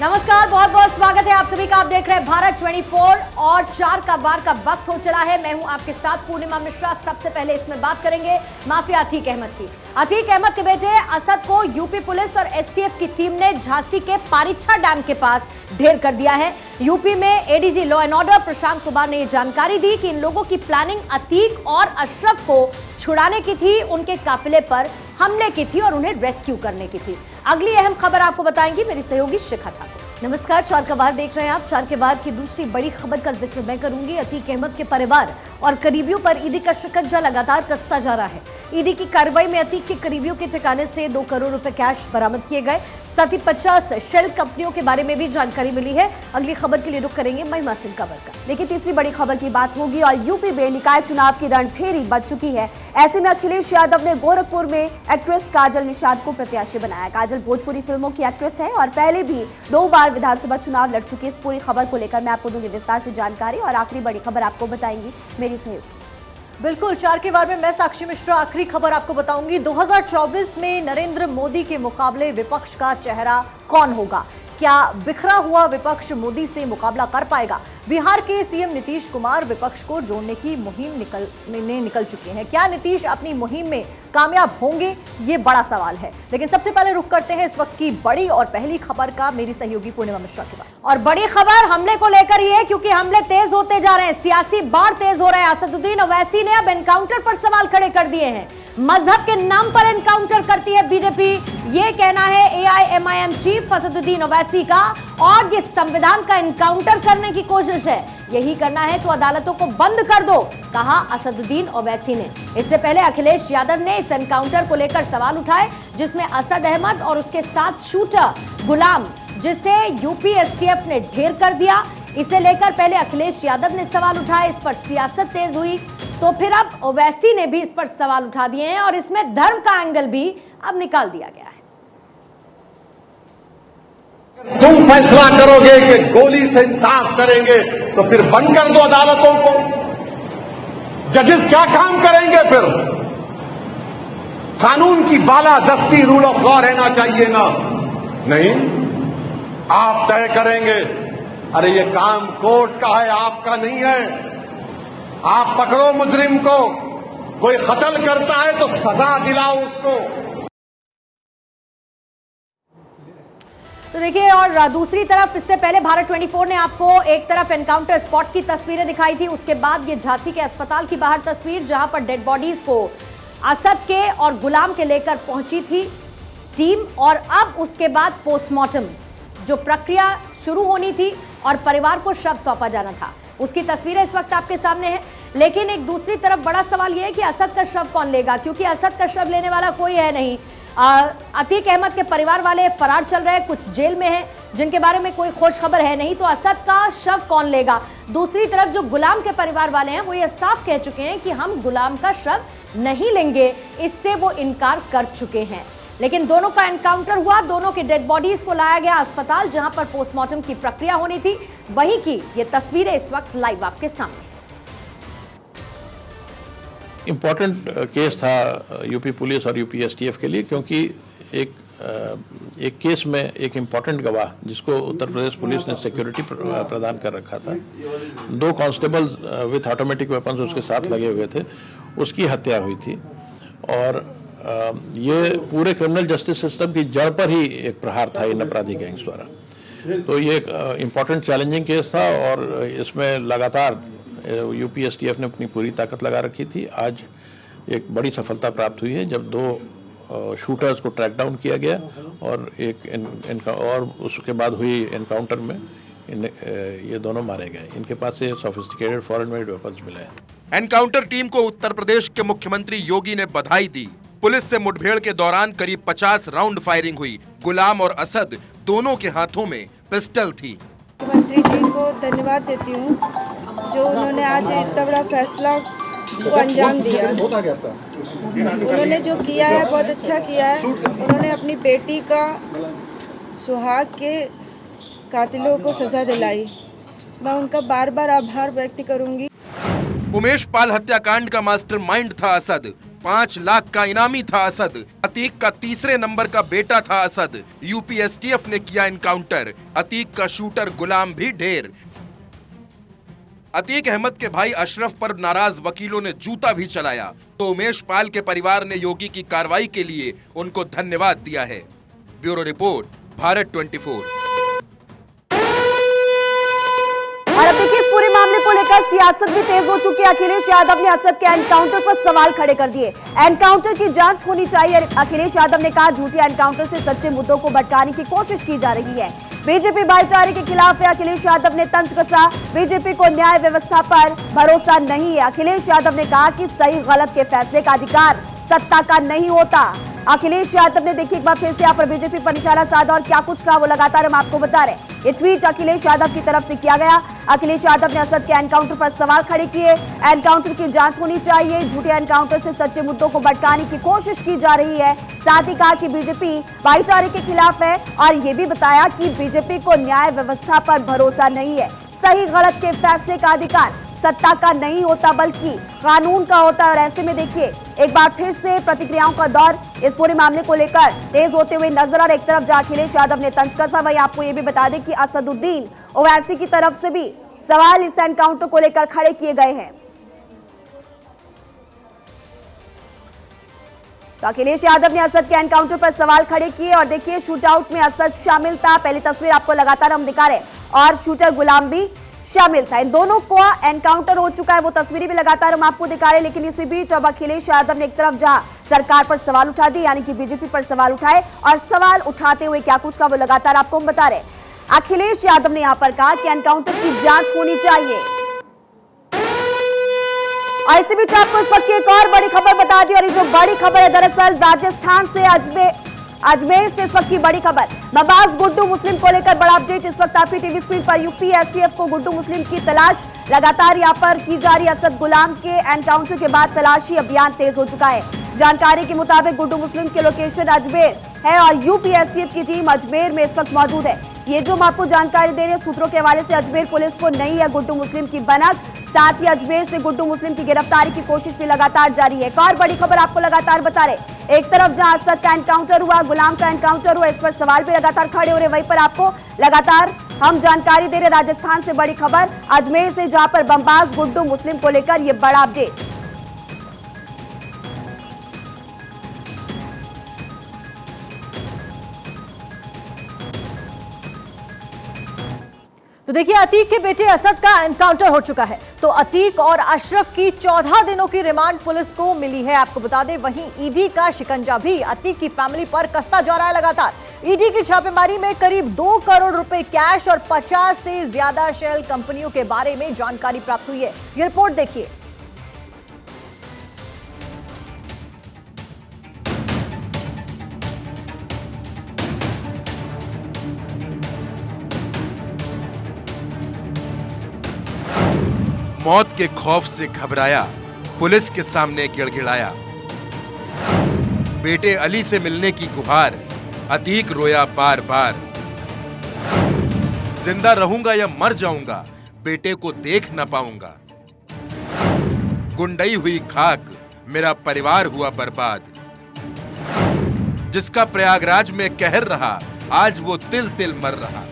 नमस्कार, बहुत बहुत स्वागत है आप सभी का। आप देख रहे हैं भारत 24 और 4 का वार का वक्त हो चला है। मैं हूं आपके साथ पूर्णिमा मिश्रा। सबसे पहले इसमें बात करेंगे माफिया अतीक अहमद की। अतीक अहमद के बेटे असद को यूपी पुलिस और एसटीएफ की टीम ने झांसी के पारीछा डैम के पास ढेर कर दिया है। यूपी में ADG law and order Prashant Kumar ने यह जानकारी दी कि इन लोगों की प्लानिंग अतीक और अशरफ को छुड़ाने की थी, उनके काफिले पर हमले की थी और उन्हें रेस्क्यू करने की थी। अगली अहम खबर आपको बताएंगी मेरी सहयोगी शिखा ठाकुर। नमस्कार, 4 का वार देख रहे हैं आप। 4 के बाद की दूसरी बड़ी खबर का जिक्र मैं करूंगी। अतीक अहमद के परिवार और करीबियों पर ईडी का शिकंजा लगातार कसता जा रहा है। ईडी की कार्रवाई में अतीक के करीबियों के ठिकाने से 2 करोड़ रुपए कैश बरामद किए गए। साथ ही 50 शेल कंपनियों के बारे में भी जानकारी मिली है। अगली खबर के लिए रुख करेंगे महिमा सिंह कंवर का। देखिए, तीसरी बड़ी खबर की बात होगी और यूपी में निकाय चुनाव की रणफेरी बच चुकी है। ऐसे में अखिलेश यादव ने गोरखपुर में एक्ट्रेस काजल निषाद को प्रत्याशी बनाया। काजल भोजपुरी फिल्मों की एक्ट्रेस है और पहले भी 2 बार विधानसभा चुनाव लड़ चुकी है। इस पूरी खबर को लेकर मैं आपको दूंगी विस्तार से जानकारी और आखिरी बड़ी खबर आपको बताएंगी मेरी सहयोगी। बिल्कुल, 4 के वार में मैं साक्षी मिश्रा आखिरी खबर आपको बताऊंगी। 2024 में नरेंद्र मोदी के मुकाबले विपक्ष का चेहरा कौन होगा? क्या बिखरा हुआ विपक्ष मोदी से मुकाबला कर पाएगा? बिहार के सीएम नीतीश कुमार विपक्ष को जोड़ने की मुहिम निकल चुके हैं। क्या नीतीश अपनी मुहिम में कामयाब होंगे? ये बड़ा सवाल है। लेकिन सबसे पहले रुख करते हैं इस वक्त की बड़ी और पहली खबर का मेरी सहयोगी पूर्णिमा मिश्रा के बाद। और बड़ी खबर हमले को लेकर ही है, क्योंकि हमले तेज होते जा रहे हैं, सियासी बाढ़ तेज हो रहा है। असदुद्दीन ओवैसी ने अब एनकाउंटर पर सवाल खड़े कर दिए हैं। मजहब के नाम पर एनकाउंटर करती है बीजेपी, ये कहना है एआईएमआईएम चीफ असदुद्दीन ओवैसी का। और ये संविधान का एनकाउंटर करने की कोशिश है। यही करना है तो अदालतों को बंद कर दो, कहा असदुद्दीन ओवैसी ने। इससे पहले अखिलेश यादव ने इस एनकाउंटर को लेकर सवाल उठाए, जिसमें असद अहमद और उसके साथ शूटर गुलाम, जिसे यूपी एसटीएफ ने ढेर कर दिया। इसे लेकर पहले अखिलेश यादव ने सवाल उठाए, इस पर सियासत तेज हुई, तो फिर अब ओवैसी ने भी इस पर सवाल उठा दिए हैं और इसमें धर्म का एंगल भी अब निकाल दिया गया है। तुम फैसला करोगे कि गोली से इंसाफ करेंगे तो फिर बंद कर दो अदालतों को। जजेस क्या काम करेंगे फिर? कानून की बालादस्ती, रूल ऑफ लॉ रहना चाहिए ना? नहीं, आप तय करेंगे। अरे ये काम कोर्ट का है, आपका नहीं है। आप पकड़ो मुजरिम को, कोई कत्ल करता है तो सजा दिलाओ उसको। तो देखिए, और दूसरी तरफ इससे पहले भारत 24 ने आपको एक तरफ एनकाउंटर स्पॉट की तस्वीरें दिखाई थी, उसके बाद ये झांसी के अस्पताल की बाहर तस्वीर, जहां पर डेड बॉडीज को असद के और गुलाम के लेकर पहुंची थी टीम। और अब उसके बाद पोस्टमार्टम जो प्रक्रिया शुरू होनी थी और परिवार को शव सौंपा जाना था, उसकी तस्वीरें इस वक्त आपके सामने हैं। लेकिन एक दूसरी तरफ बड़ा सवाल यह है कि असद का शव कौन लेगा, क्योंकि असद का शव लेने वाला कोई है नहीं। अतीक अहमद के परिवार वाले फरार चल रहे हैं, कुछ जेल में हैं, जिनके बारे में कोई खुश खबर है नहीं। तो असद का शव कौन लेगा? दूसरी तरफ जो गुलाम के परिवार वाले हैं वो ये साफ कह चुके हैं कि हम गुलाम का शव नहीं लेंगे, इससे वो इनकार कर चुके हैं। लेकिन दोनों का एनकाउंटर हुआ, दोनों की डेड बॉडीज को लाया गया अस्पताल, जहां पर पोस्टमार्टम की प्रक्रिया होनी थी। वहीं की ये तस्वीरें इस वक्त लाइव आपके सामने। इम्पॉर्टेंट केस था यूपी पुलिस और यूपी एसटीएफ के लिए, क्योंकि एक केस में एक इम्पॉर्टेंट गवाह, जिसको उत्तर प्रदेश पुलिस ने सिक्योरिटी प्रदान कर रखा था, 2 कांस्टेबल विथ ऑटोमेटिक वेपन्स उसके साथ लगे हुए थे, उसकी हत्या हुई थी। और ये पूरे क्रिमिनल जस्टिस सिस्टम की जड़ पर ही एक प्रहार था इन अपराधी गैंग्स द्वारा। तो ये एक इम्पॉर्टेंट चैलेंजिंग केस था और इसमें लगातार यूपी एसटीएफ ने अपनी पूरी ताकत लगा रखी थी। आज एक बड़ी सफलता प्राप्त हुई है जब 2 शूटर्स को ट्रैक डाउन किया गया और और उसके बाद हुई एनकाउंटर में ये दोनों मारे गए। इनके पास से सोफिस्टिकेटेड फॉरेन मेड वेपन्स मिले हैं। एनकाउंटर टीम को उत्तर प्रदेश के मुख्यमंत्री योगी ने बधाई दी। पुलिस से मुठभेड़ के दौरान करीब 50 राउंड फायरिंग हुई। गुलाम और असद दोनों के हाथों में पिस्टल थी। मुख्यमंत्री जी को धन्यवाद देती हूँ जो उन्होंने आज इतना बड़ा फैसला को अंजाम दिया। उन्होंने जो किया है बहुत अच्छा किया है। उन्होंने अपनी बेटी का सुहाग के कातिलों को सजा दिलाई। मैं उनका बार बार आभार व्यक्त करूंगी। उमेश पाल हत्याकांड का मास्टरमाइंड था असद। 5 लाख का इनामी था असद। अतीक का तीसरे नंबर का बेटा था असद। यूपी एसटीएफ ने किया इनकाउंटर। अतीक का शूटर गुलाम भी ढेर। अतीक अहमद के भाई अशरफ पर नाराज वकीलों ने जूता भी चलाया तो उमेश पाल के परिवार ने योगी की कार्रवाई के लिए उनको धन्यवाद दिया है। Bureau report, Bharat 24। और अब देखिए, इस पूरे मामले को लेकर सियासत भी तेज हो चुकी है। अखिलेश यादव ने असद के एनकाउंटर पर सवाल खड़े कर दिए। एनकाउंटर की जांच होनी चाहिए। अखिलेश यादव ने कहा, झूठे एनकाउंटर से सच्चे मुद्दों को भटकाने की कोशिश की जा रही है। बीजेपी भाईचारे के खिलाफ है। अखिलेश यादव ने तंज कसा, बीजेपी को न्याय व्यवस्था पर भरोसा नहीं है। अखिलेश यादव ने कहा कि सही गलत के फैसले का अधिकार सत्ता का नहीं होता। अखिलेश यादव ने देखिए एक बार फिर से यहाँ पर बीजेपी पर निशाना साधा और क्या कुछ कहा वो लगातार हम आपको बता रहे हैं। ये ट्वीट अखिलेश यादव की तरफ से किया गया। अखिलेश यादव ने असद के एनकाउंटर पर सवाल खड़े किए। एनकाउंटर की जांच होनी चाहिए। झूठे एनकाउंटर से सच्चे मुद्दों को भटकाने की कोशिश की जा रही है। साथ ही कहा कि बीजेपी भाईचारे के खिलाफ है और ये भी बताया कि बीजेपी को न्याय व्यवस्था पर भरोसा नहीं है। सही गलत के फैसले का अधिकार सत्ता का नहीं होता बल्कि कानून का होता है। और ऐसे में देखिए एक बार फिर से प्रतिक्रियाओं का दौर इस पूरे मामले को लेकर तेज होते हुए नजर। और एक तरफ जहां अखिलेश यादव ने तंज कसा, वहीं आपको ये भी बता दें कि असदुद्दीन ओवैसी की तरफ से भी सवाल इस एनकाउंटर को लेकर खड़े किए गए हैं। तो अखिलेश यादव ने असद के एनकाउंटर पर सवाल खड़े किए और देखिए शूटआउट में असद शामिल था। पहली तस्वीर आपको लगातार हम दिखा रहे और शूटर गुलाम भी शामिल था। इन दोनों को एनकाउंटर हो चुका है, वो तस्वीरें भी लगातार हम आपको दिखा रहे हैं। लेकिन इसी बीच अब अखिलेश यादव ने एक तरफ जहां सरकार पर सवाल उठा दिए, यानी कि बीजेपी पर सवाल उठाए और सवाल उठाते हुए क्या कुछ का वो लगातार आपको हम बता रहे हैं। अखिलेश यादव ने यहां पर कहा कि एनकाउंटर की जांच होनी चाहिए। और इसी बीच आपको इस वक्त की एक और बड़ी खबर बता दी, और ये जो बड़ी खबर है दरअसल राजस्थान से अजमेर से इस वक्त की बड़ी खबर। मबास गुड्डू मुस्लिम को लेकर बड़ा अपडेट इस वक्त आपकी टीवी स्क्रीन पर। यूपी एसटीएफ को गुड्डू मुस्लिम की तलाश लगातार यहां पर की जा रही है। असद गुलाम के एनकाउंटर के बाद तलाशी अभियान तेज हो चुका है। जानकारी के मुताबिक गुड्डू मुस्लिम के लोकेशन अजमेर है और यूपी एसटीएफ की टीम अजमेर में इस वक्त मौजूद है। ये जो हम आपको जानकारी दे रहे हैं सूत्रों के हवाले से, अजमेर पुलिस को नहीं है गुड्डू मुस्लिम की भनक। साथ ही अजमेर से गुड्डू मुस्लिम की गिरफ्तारी की कोशिश भी लगातार जारी है। एक और बड़ी खबर आपको लगातार बता रहे, एक तरफ जहां असद का एनकाउंटर हुआ, गुलाम का एनकाउंटर हुआ, इस पर सवाल भी लगातार खड़े हो रहे, वहीं पर आपको लगातार हम जानकारी दे रहे राजस्थान से बड़ी खबर अजमेर से, जहां पर बमबाज गुड्डू मुस्लिम को लेकर यह बड़ा अपडेट। तो देखिए अतीक के बेटे असद का एनकाउंटर हो चुका है, तो अतीक और अशरफ की 14 दिनों की रिमांड पुलिस को मिली है। आपको बता दें वहीं ईडी का शिकंजा भी अतीक की फैमिली पर कसता जा रहा है लगातार। ईडी की छापेमारी में करीब 2 करोड़ रुपए कैश और 50 से ज्यादा शेल कंपनियों के बारे में जानकारी प्राप्त हुई है। ये रिपोर्ट देखिए। मौत के खौफ से घबराया, पुलिस के सामने गिड़गिड़ाया। बेटे अली से मिलने की गुहार, अतीक रोया बार बार। जिंदा रहूंगा या मर जाऊंगा, बेटे को देख न पाऊंगा। गुंडई हुई खाक, मेरा परिवार हुआ बर्बाद। जिसका प्रयागराज में कहर रहा, आज वो तिल तिल मर रहा।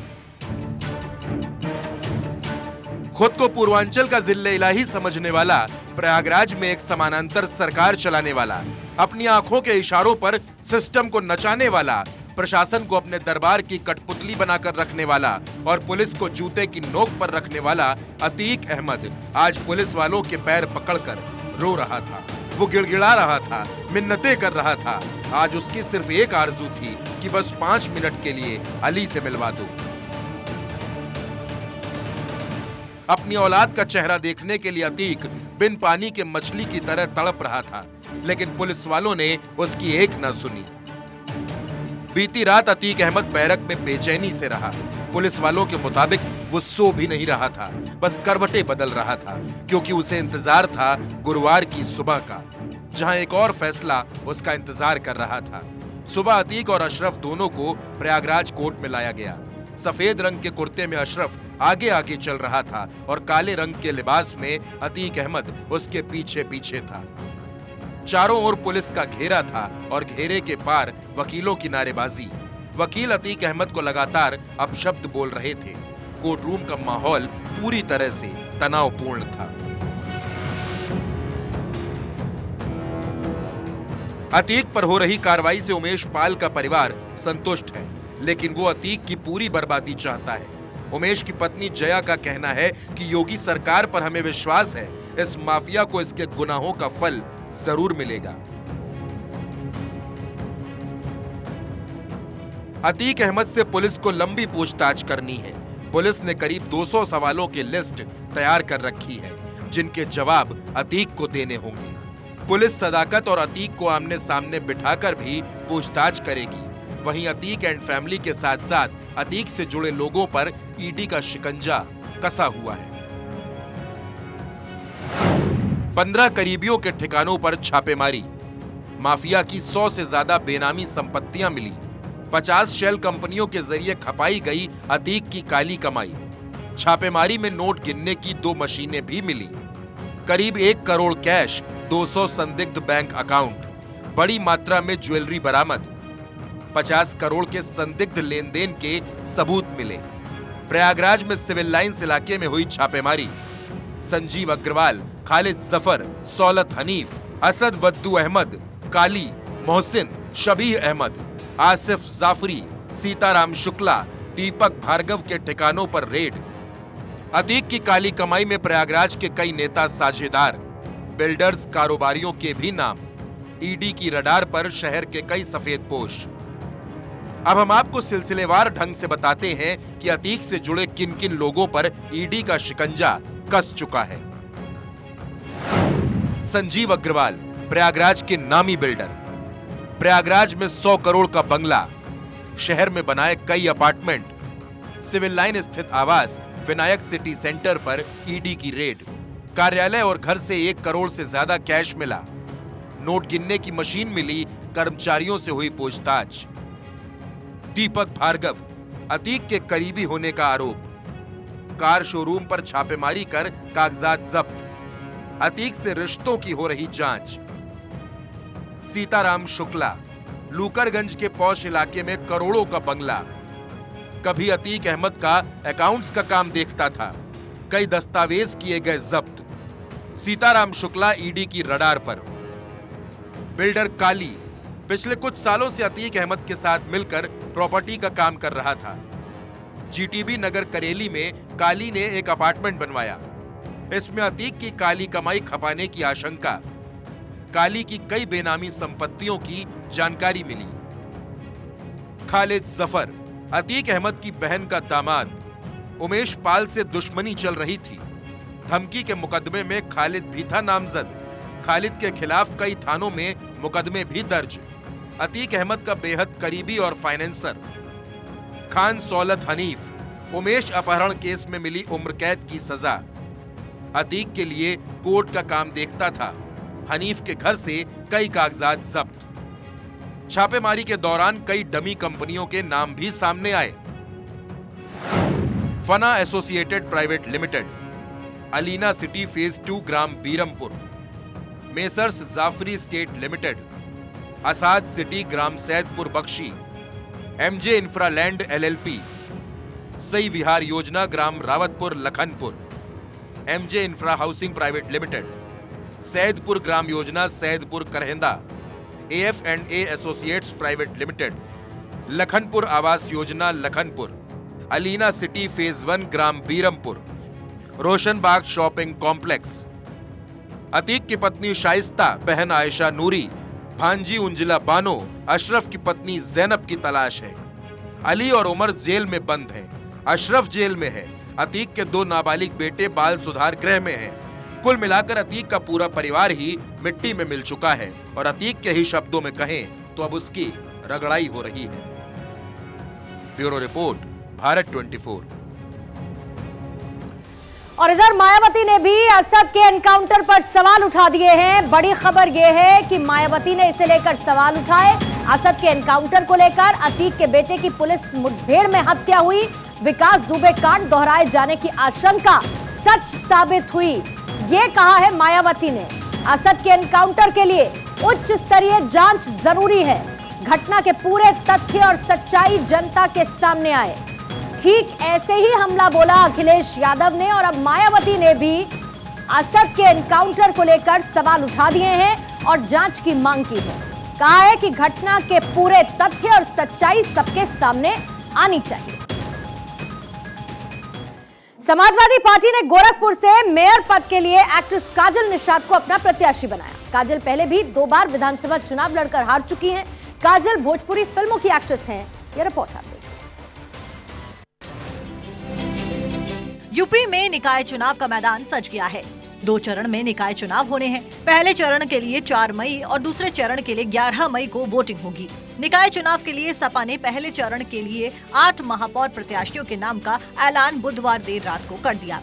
खुद को पूर्वांचल का जिले इलाही समझने वाला, प्रयागराज में एक समानांतर सरकार चलाने वाला, अपनी आंखों के इशारों पर सिस्टम को नचाने वाला, प्रशासन को अपने दरबार की कठपुतली बनाकर रखने वाला और पुलिस को जूते की नोक पर रखने वाला अतीक अहमद आज पुलिस वालों के पैर पकड़कर रो रहा था। वो गिड़गिड़ा रहा था, मिन्नतें कर रहा था। आज उसकी सिर्फ एक आरजू थी कि बस 5 मिनट के लिए अली से मिलवा दो। अपनी औलाद का चेहरा देखने के लिए अतीक बिन पानी के मछली की तरह तड़प रहा था, लेकिन पुलिस वालों ने उसकी एक न सुनी। बीती रात अतीक अहमद बैरक में बेचैनी से रहा। पुलिस वालों के मुताबिक वो सो भी नहीं रहा था, बस करवटें बदल रहा था, क्योंकि उसे इंतजार था गुरुवार की सुबह का, जहां एक और फैसला उसका इंतजार कर रहा था। सुबह अतीक और अशरफ दोनों को प्रयागराज कोर्ट में लाया गया। सफेद रंग के कुर्ते में अशरफ आगे आगे चल रहा था और काले रंग के लिबास में अतीक अहमद उसके पीछे पीछे था। चारों ओर पुलिस का घेरा था और घेरे के पार वकीलों की नारेबाजी। वकील अतीक अहमद को लगातार अपशब्द बोल रहे थे। कोर्टरूम का माहौल पूरी तरह से तनावपूर्ण था। अतीक पर हो रही कार्रवाई से उमेश पाल का परिवार संतुष्ट है, लेकिन वो अतीक की पूरी बर्बादी चाहता है। उमेश की पत्नी जया का कहना है कि योगी सरकार पर हमें विश्वास है, इस माफिया को इसके गुनाहों का फल जरूर मिलेगा। अतीक अहमद से पुलिस को लंबी पूछताछ करनी है। पुलिस ने करीब 200 सवालों की लिस्ट तैयार कर रखी है, जिनके जवाब अतीक को देने होंगे। पुलिस सदाकत और अतीक को आमने सामने बिठाकर भी पूछताछ करेगी। वहीं अतीक एंड फैमिली के साथ साथ अतीक से जुड़े लोगों पर ईडी का शिकंजा कसा हुआ है। 15 करीबियों के ठिकानों पर छापेमारी। माफिया की 100 से ज्यादा बेनामी संपत्तियां मिली। 50 शेल कंपनियों के जरिए खपाई गई अतीक की काली कमाई। छापेमारी में नोट गिनने की 2 मशीनें भी मिली। करीब 1 करोड़ कैश, 200 संदिग्ध बैंक अकाउंट, बड़ी मात्रा में ज्वेलरी बरामद। 50 करोड़ के संदिग्ध लेन देन के सबूत मिले। प्रयागराज में सिविल लाइंस इलाके में हुई छापेमारी। संजीव अग्रवाल, खालिद जफर, सौलत हनीफ, असद वद्दू अहमद, काली, मोहसिन, शबीह अहमद, आसिफ जाफरी, सीताराम शुक्ला, दीपक भार्गव के ठिकानों पर रेड। अतीक की काली कमाई में प्रयागराज के कई नेता साझेदार, बिल्डर्स, कारोबारियों के भी नाम। ईडी की रडार पर शहर के कई सफेदपोश। अब हम आपको सिलसिलेवार ढंग से बताते हैं कि अतीक से जुड़े किन किन लोगों पर ईडी का शिकंजा कस चुका है। संजीव अग्रवाल, प्रयागराज के नामी बिल्डर। प्रयागराज में 100 करोड़ का बंगला, शहर में बनाए कई अपार्टमेंट। सिविल लाइन स्थित आवास विनायक सिटी सेंटर पर ईडी की रेड। कार्यालय और घर से 1 करोड़ से ज्यादा कैश मिला। नोट गिनने की मशीन मिली। कर्मचारियों से हुई पूछताछ। दीपक भार्गव, अतीक के करीबी होने का आरोप। कार शोरूम पर छापेमारी कर कागजात जब्त। अतीक से रिश्तों की हो रही जांच। सीताराम शुक्ला, लूकरगंज के पौष इलाके में करोड़ों का बंगला। कभी अतीक अहमद का अकाउंट्स का काम देखता था। कई दस्तावेज किए गए जब्त। सीताराम शुक्ला ईडी की रडार पर। बिल्डर काली, पिछले कुछ सालों से अतीक अहमद के साथ मिलकर प्रॉपर्टी का काम कर रहा था। जीटीबी नगर करेली में काली ने एक अपार्टमेंट बनवाया। इसमें अतीक की काली कमाई खपाने की आशंका। काली की कई बेनामी संपत्तियों की जानकारी मिली। खालिद जफर, अतीक अहमद की बहन का दामाद। उमेश पाल से दुश्मनी चल रही थी। धमकी के मुकदमे में खालिद भी था नामजद। खालिद के खिलाफ कई थानों में मुकदमे भी दर्ज। अतीक अहमद का बेहद करीबी और फाइनेंसर। खान सौलत हनीफ, उमेश अपहरण केस में मिली उम्र कैद की सजा। अतीक के लिए कोर्ट का काम देखता था। हनीफ के घर से कई कागजात जब्त। छापेमारी के दौरान कई डमी कंपनियों के नाम भी सामने आए। Fana associated private limited, Alina city phase 2 ग्राम Birampur, messrs Jafri estate limited, Asad city ग्राम Saidpur Bakshi, MJ Infraland LLP, Sai Vihar योजना ग्राम Rawatpur Lakhanpur, MJ infra housing private limited, Saidpur ग्राम योजना Saidpur Karhenda, AF&A associates private limited, Lakhanpur आवास योजना लखनपुर, अलीना सिटी फेज 1 ग्राम बीरमपुर, रोशनबाग शॉपिंग कॉम्प्लेक्स। अतीक की पत्नी शाइस्ता, बहन आयशा नूरी, भांजी उंजिला बानो, अशरफ की पत्नी जैनब की तलाश है। अली और उमर जेल में बंद हैं। अशरफ जेल में है। अतीक के 2 नाबालिग बेटे बाल सुधार गृह में हैं। कुल मिलाकर अतीक का पूरा परिवार ही मिट्टी में मिल चुका है और अतीक के ही शब्दों में कहें तो अब उसकी रगड़ाई हो रही है। Bureau report, Bharat 24। और इधर मायावती ने भी असद के एनकाउंटर पर सवाल उठा दिए हैं। बड़ी खबर यह है कि मायावती ने इसे लेकर सवाल उठाए। असद के एनकाउंटर को लेकर अतीक के बेटे की पुलिस मुठभेड़ में हत्या हुई। विकास दुबे कांड दोहराए जाने की आशंका सच साबित हुई, ये कहा है मायावती ने। असद के एनकाउंटर के लिए उच्च स्तरीय जांच जरूरी है। घटना के पूरे तथ्य और सच्चाई जनता के सामने आए। ठीक ऐसे ही हमला बोला अखिलेश यादव ने और अब मायावती ने भी असद के एनकाउंटर को लेकर सवाल उठा दिए हैं और जांच की मांग की है। कहा है कि घटना के पूरे तथ्य और सच्चाई सबके सामने आनी चाहिए। समाजवादी पार्टी ने गोरखपुर से मेयर पद के लिए एक्ट्रेस काजल निषाद को अपना प्रत्याशी बनाया। काजल पहले भी 2 बार विधानसभा चुनाव लड़कर हार चुकी हैं। काजल भोजपुरी फिल्मों की एक्ट्रेस हैं। यह रिपोर्ट आप देखिए। यूपी में निकाय चुनाव का मैदान सज गया है। 2 चरण में निकाय चुनाव होने हैं। पहले चरण के लिए 4 मई और दूसरे चरण के लिए 11 मई को वोटिंग होगी। निकाय चुनाव के लिए सपा ने पहले चरण के लिए 8 महापौर प्रत्याशियों के नाम का ऐलान बुधवार देर रात को कर दिया।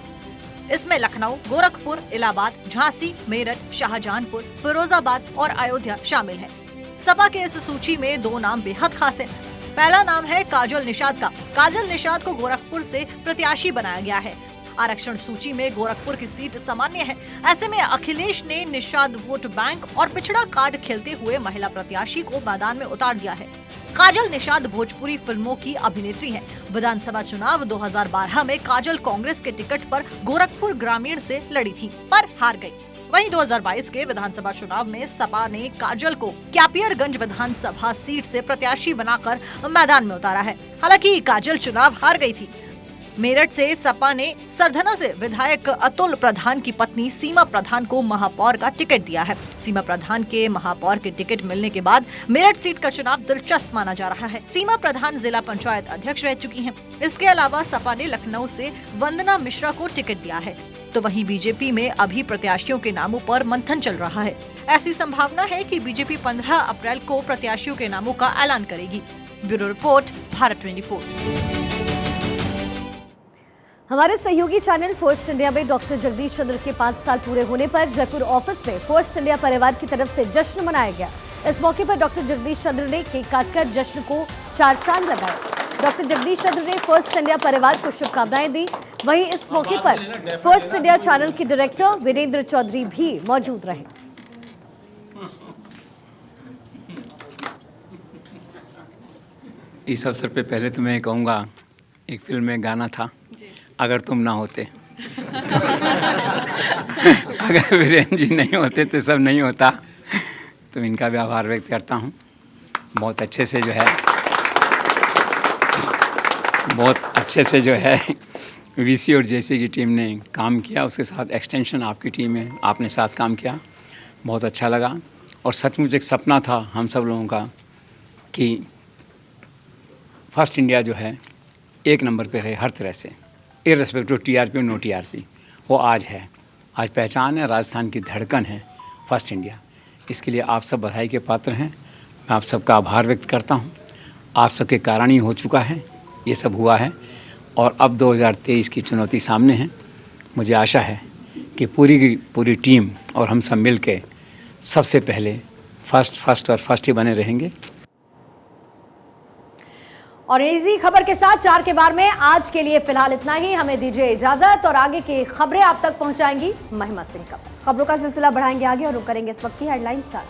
इसमें लखनऊ, गोरखपुर, इलाहाबाद, झांसी, मेरठ, शाहजहांपुर, फिरोजाबाद और अयोध्या शामिल है। सपा के इस सूची में 2 नाम बेहद खास हैं। पहला नाम है काजल निषाद का। काजल निषाद को गोरखपुर से प्रत्याशी बनाया गया है। आरक्षण सूची में गोरखपुर की सीट सामान्य है। ऐसे में अखिलेश ने निषाद वोट बैंक और पिछड़ा कार्ड खेलते हुए महिला प्रत्याशी को मैदान में उतार दिया है। काजल निषाद भोजपुरी फिल्मों की अभिनेत्री है। विधानसभा चुनाव 2012 में काजल कांग्रेस के टिकट पर गोरखपुर ग्रामीण से लड़ी थी, पर हार गई। वहीं 2022 के विधानसभा चुनाव में सपा ने काजल को कैपियरगंज विधानसभा सीट से प्रत्याशी बनाकर मैदान में उतारा है। हालांकि काजल चुनाव हार गई थी। मेरठ से सपा ने सरधना से विधायक अतुल प्रधान की पत्नी सीमा प्रधान को महापौर का टिकट दिया है। सीमा प्रधान के महापौर के टिकट मिलने के बाद मेरठ सीट का चुनाव दिलचस्प माना जा रहा है। सीमा प्रधान जिला पंचायत अध्यक्ष रह चुकी हैं। इसके अलावा सपा ने लखनऊ से वंदना मिश्रा को टिकट दिया है। तो वहीं बीजेपी में अभी प्रत्याशियों के नामों पर मंथन चल रहा है। ऐसी संभावना है कि बीजेपी 15 अप्रैल को प्रत्याशियों के नामों का ऐलान करेगी। Bureau report, Bharat 24। हमारे सहयोगी चैनल फर्स्ट इंडिया में डॉक्टर जगदीश चंद्र के 5 साल पूरे होने पर जयपुर ऑफिस में फर्स्ट इंडिया परिवार की तरफ से जश्न मनाया गया। इस मौके पर डॉक्टर जगदीश चंद्र ने केक काटकर जश्न को 4 चांद लगाए। डॉक्टर जगदीश चंद्र ने फर्स्ट इंडिया परिवार को शुभकामनाएं दी। वहीं इस मौके पर फर्स्ट इंडिया चैनल के डायरेक्टर वीरेंद्र चौधरी भी मौजूद रहे। इस अवसर पे पहले तो मैं कहूँगा, एक फिल्म में गाना था, अगर तुम ना होते तो अगर वीरेंद्र जी नहीं होते तो सब नहीं होता। तो इनका भी आभार व्यक्त करता हूँ। बहुत अच्छे से जो है वीसी और जेसी की टीम ने काम किया। उसके साथ एक्सटेंशन आपकी टीम है, आपने साथ काम किया, बहुत अच्छा लगा। और सचमुच एक सपना था हम सब लोगों का कि फर्स्ट इंडिया जो है 1 नंबर पे रहे हर तरह से, इररेस्पेक्टिव टीआरपी और नो टीआरपी। वो आज है, आज पहचान है, राजस्थान की धड़कन है फर्स्ट इंडिया। इसके लिए आप सब बधाई के पात्र हैं। मैं आप सबका आभार व्यक्त करता हूं। आप सबके कारण ही हो चुका है, ये सब हुआ है। और अब 2023 की चुनौती सामने है। मुझे आशा है कि पूरी की पूरी टीम और हम सब मिल के सबसे पहले फर्स्ट ही बने रहेंगे। और इसी खबर के साथ 4 के बार में आज के लिए फिलहाल इतना ही। हमें दीजिए इजाजत और आगे की खबरें आप तक पहुंचाएंगी महिमा सिंह। खबरों का सिलसिला बढ़ाएंगे आगे और रुक करेंगे इस वक्त की हेडलाइंस का।